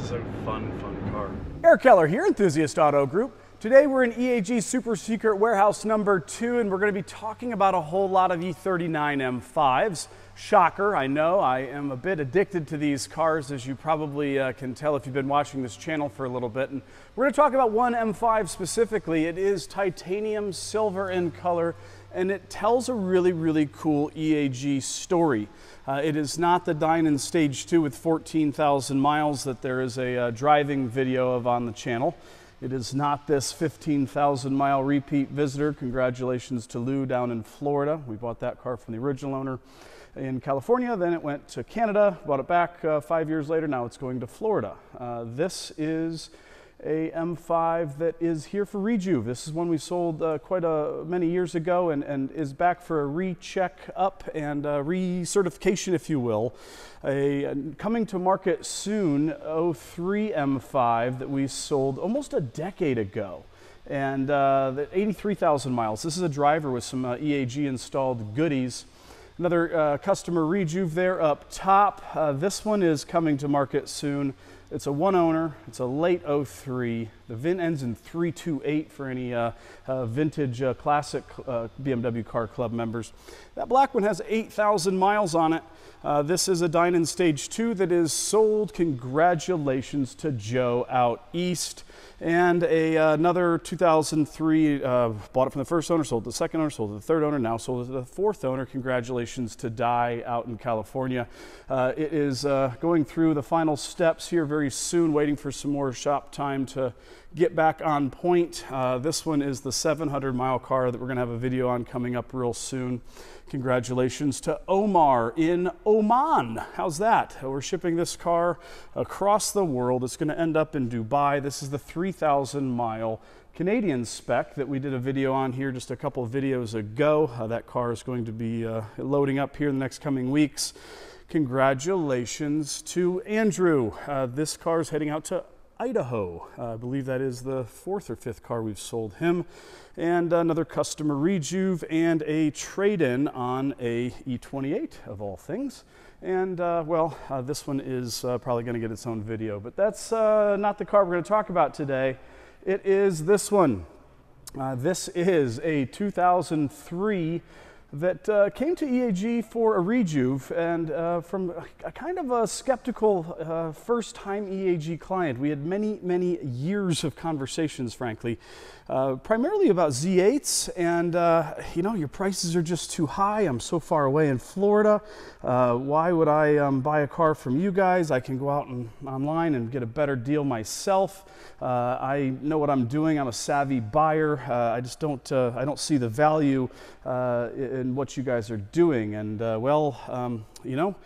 is a fun car. Eric Keller here, Enthusiast Auto Group. Today we're in EAG Super Secret Warehouse number 2, and we're going to be talking about a whole lot of E39 M5s. Shocker, I know. I am a bit addicted to these cars, as you probably can tell if you've been watching this channel for a little bit. And we're going to talk about one M5 specifically. It is titanium silver in color, and it tells a really cool EAG story. It is not the Dinan Stage 2 with 14,000 miles that there is a driving video of on the channel. It is not this 15,000 mile repeat visitor. Congratulations to Lou down in Florida. We bought that car from the original owner in California, then it went to Canada, bought it back 5 years later, now it's going to Florida. This is a M5 that is here for Rejuve. This is one we sold quite many years ago and is back for a recheck up and recertification, if you will. Coming to market soon, 03 M5 that we sold almost a decade ago. And 83,000 miles. This is a driver with some EAG installed goodies. Another customer Rejuve there up top. This one is coming to market soon. It's a one owner, it's a late 03. The VIN ends in 328 for any vintage classic BMW Car Club members. That black one has 8,000 miles on it. This is a Dinan Stage 2 that is sold. Congratulations to Joe out east. And another 2003, bought it from the first owner, sold to the second owner, sold to the third owner, now sold to the fourth owner. Congratulations to Di out in California. It is going through the final steps here very soon, waiting for some more shop time to get back on point. This one is the 700-mile car that we're going to have a video on coming up real soon. Congratulations to Omar in Oman. How's that? We're shipping this car across the world. It's going to end up in Dubai. This is the 3,000-mile Canadian spec that we did a video on here just a couple of videos ago. That car is going to be loading up here in the next coming weeks. Congratulations to Andrew. This car is heading out to Idaho. I believe that is the 4th or 5th car we've sold him. And another customer Rejuve and a trade-in on a E28 of all things. And this one is probably going to get its own video, but that's not the car we're going to talk about today. It is this one. This is a 2003 that came to EAG for a Rejuve, and from a kind of a skeptical first-time EAG client. We had many years of conversations, frankly, primarily about Z8s, and you know, your prices are just too high. I'm so far away in Florida. Why would I buy a car from you guys? I can go out and online and get a better deal myself. I know what I'm doing. I'm a savvy buyer. I just don't I don't see the value in what you guys are doing. And you know,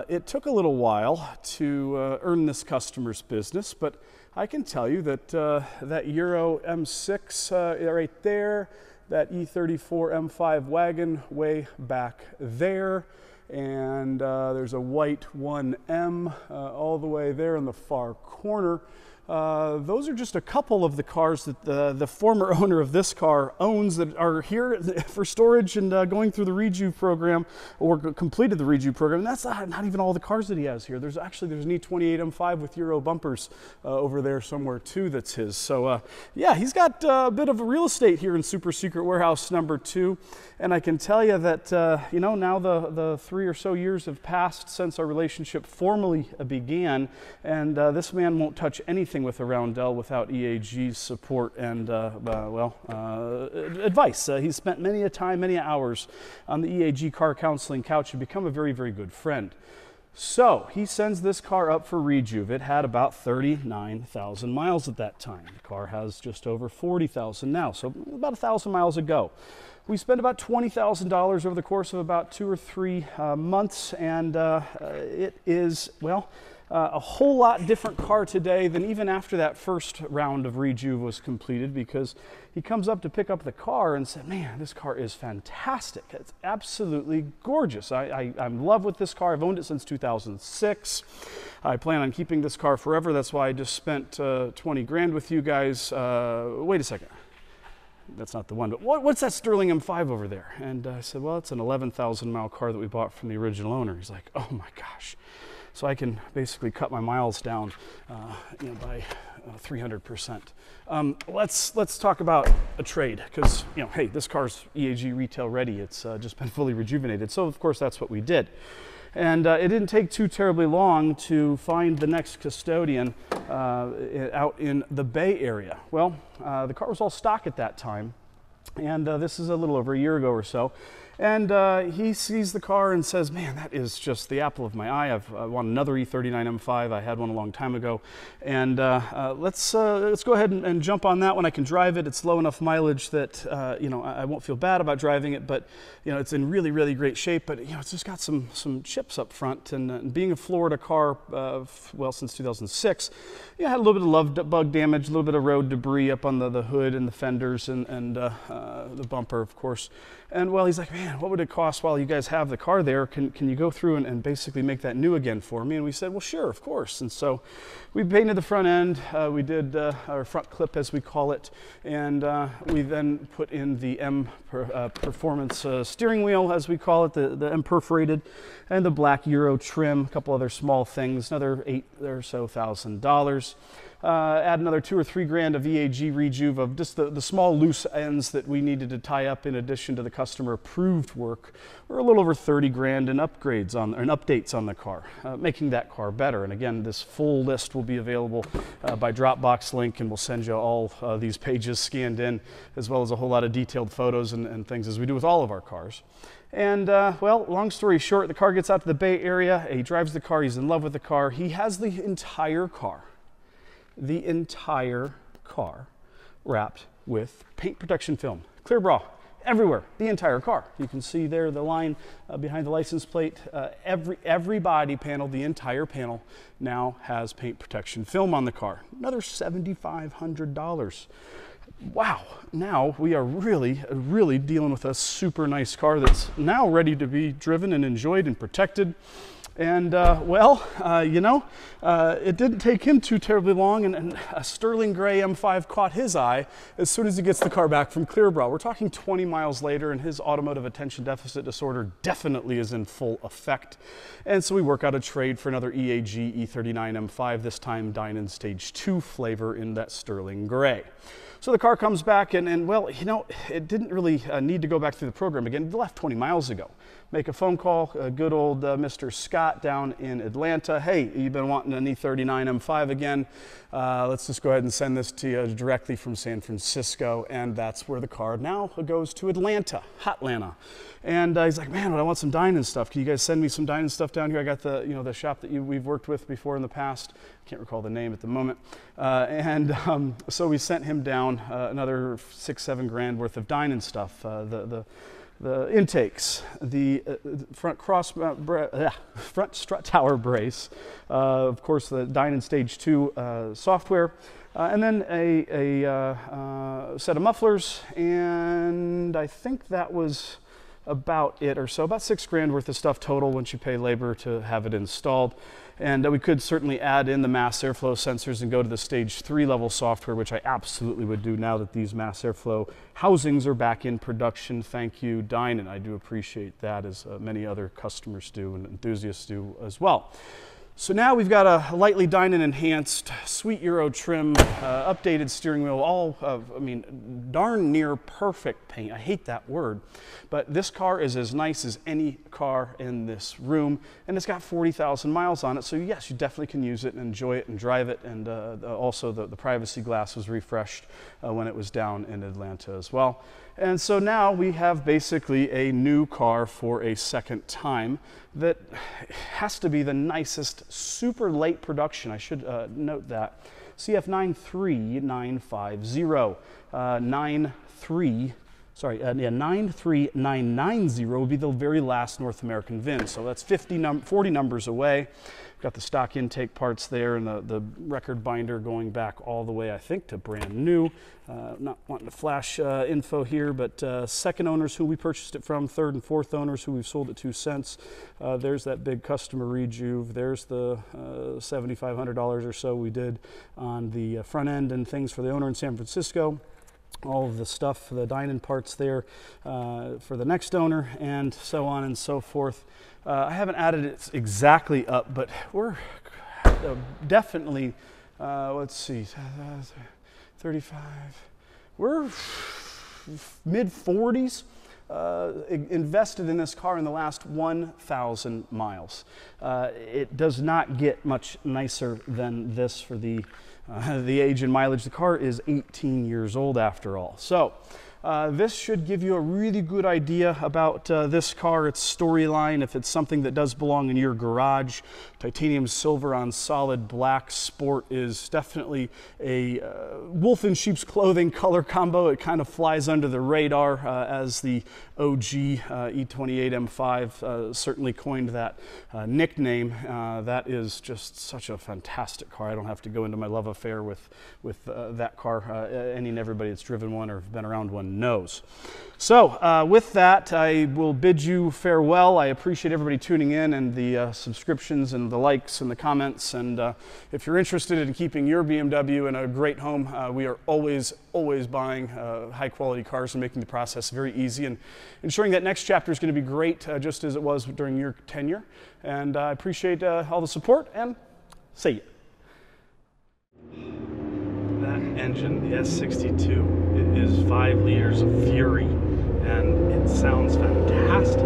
it took a little while to earn this customer's business, but I can tell you that that Euro M6 right there, that E34 M5 wagon way back there, and there's a white 1M all the way there in the far corner. Those are just a couple of the cars that the former owner of this car owns that are here for storage and going through the Rejuve program, or completed the Rejuve program. And that's not even all the cars that he has here. There's an E39 M5 with Euro bumpers over there somewhere too that's his. So yeah, he's got a bit of real estate here in Super Secret Warehouse number 2. And I can tell you that, you know, now the 3 or so years have passed since our relationship formally began, and this man won't touch anything with a Roundel without EAG's support and advice. He's spent many hours on the EAG car counseling couch and become a very good friend. So he sends this car up for Rejuve. It had about 39,000 miles at that time. The car has just over 40,000 now, so about 1,000 miles ago. We spent about $20,000 over the course of about 2 or 3 months, and it is, well, a whole lot different car today than even after that first round of Rejuve was completed, because he comes up to pick up the car and said, man, this car is fantastic. It's absolutely gorgeous. I'm in love with this car. I've owned it since 2006. I plan on keeping this car forever. That's why I just spent 20 grand with you guys. Wait a second. That's not the one, but what's that Sterling M5 over there? And I said, well, it's an 11,000 mile car that we bought from the original owner. He's like, oh my gosh. so I can basically cut my miles down by 300%. Let's talk about a trade, because hey, this car's EAG retail ready. It's just been fully rejuvenated, so of course that's what we did. And it didn't take too terribly long to find the next custodian out in the Bay Area. Well, the car was all stock at that time, and this is a little over a year ago or so. And he sees the car and says, man, that is just the apple of my eye. I want another E39 M5. I had one a long time ago. And let's go ahead and jump on that one. I can drive it. It's low enough mileage that, I won't feel bad about driving it, but, it's in really, really great shape. But, it's just got some chips up front. And being a Florida car, since 2006, had a little bit of love bug damage, a little bit of road debris up on the hood and the fenders and the bumper, of course. And well, he's like, man, what would it cost while you guys have the car there? Can you go through and basically make that new again for me? And we said, well, sure, of course. And so we painted the front end. We did our front clip, as we call it. And we then put in the M Performance steering wheel, as we call it, the M perforated, and the black Euro trim, a couple other small things, another $8,000 or so. Add another $2 or $3 grand of EAG rejuve of just the small loose ends that we needed to tie up in addition to the customer approved work. We're a little over 30 grand in upgrades and updates on the car, making that car better. And again, this full list will be available by Dropbox link, and we'll send you all these pages scanned in, as well as a whole lot of detailed photos and things, as we do with all of our cars. And well, long story short, the car gets out to the Bay Area. He drives the car. He's in love with the car. He has the entire car wrapped with paint protection film, clear bra, everywhere, the entire car. You can see there the line behind the license plate. Every body panel, the entire panel, now has paint protection film on the car. Another $7,500. Wow, now we are really dealing with a super nice car that's now ready to be driven and enjoyed and protected. And it didn't take him too terribly long, and a sterling gray M5 caught his eye as soon as he gets the car back from Clearbrow. We're talking 20 miles later, and his automotive attention deficit disorder definitely is in full effect. And so we work out a trade for another EAG E39 M5, this time Dinan Stage 2 flavor in that sterling gray. So the car comes back, and it didn't really need to go back through the program again. It left 20 miles ago. Make a phone call, good old Mr. Scott down in Atlanta. Hey, you've been wanting an E39 M5 again. Let's just go ahead and send this to you directly from San Francisco. And that's where the car now goes, to Atlanta, Hotlanta. And he's like, man, I want some Dinan stuff. Can you guys send me some Dinan stuff down here? I got the shop that we've worked with before in the past. Can't recall the name at the moment. So we sent him down another $6-7 grand worth of Dinan stuff. The intakes, the front strut tower brace, of course the Dinan Stage 2 software, and then a set of mufflers, and I think that was about it or so, about $6 grand worth of stuff total once you pay labor to have it installed. And we could certainly add in the mass airflow sensors and go to the Stage 3 level software, which I absolutely would do now that these mass airflow housings are back in production. Thank you, Dinan. I do appreciate that, as many other customers do and enthusiasts do as well. So now we've got a lightly Dinan enhanced, sweet Euro trim, updated steering wheel, all of, darn near perfect paint. I hate that word, but this car is as nice as any car in this room, and it's got 40,000 miles on it. So yes, you definitely can use it and enjoy it and drive it. And also the privacy glass was refreshed when it was down in Atlanta as well. And so now we have basically a new car for a second time that has to be the nicest, super late production. I should note that. CF 93950, 93990 would be the very last North American VIN. So that's 40 numbers away. Got the stock intake parts there, and the record binder going back all the way, I think, to brand new. Not wanting to flash info here, but second owners who we purchased it from, third and fourth owners who we've sold it to since. There's that big customer rejuve. There's the $7,500 or so we did on the front end and things for the owner in San Francisco. all of the stuff, the Dinan parts there for the next owner, and so on and so forth. I haven't added it exactly up, but we're definitely, let's see, 35, we're mid 40s. Invested in this car in the last 1,000 miles. It does not get much nicer than this for the age and mileage. The car is 18 years old after all. So this should give you a really good idea about this car, its storyline, if it's something that does belong in your garage. Titanium silver on solid black sport is definitely a wolf in sheep's clothing color combo. It kind of flies under the radar as the OG E39 M5 certainly coined that nickname. That is just such a fantastic car. I don't have to go into my love affair with that car. Any and everybody that's driven one or been around one knows. So with that, I will bid you farewell. I appreciate everybody tuning in and the subscriptions and the likes and the comments. And if you're interested in keeping your BMW in a great home, we are always buying high quality cars and making the process very easy and ensuring that next chapter is going to be great, just as it was during your tenure. And I appreciate all the support, and see you. That engine, the S62, it is 5 liters of fury, and it sounds fantastic.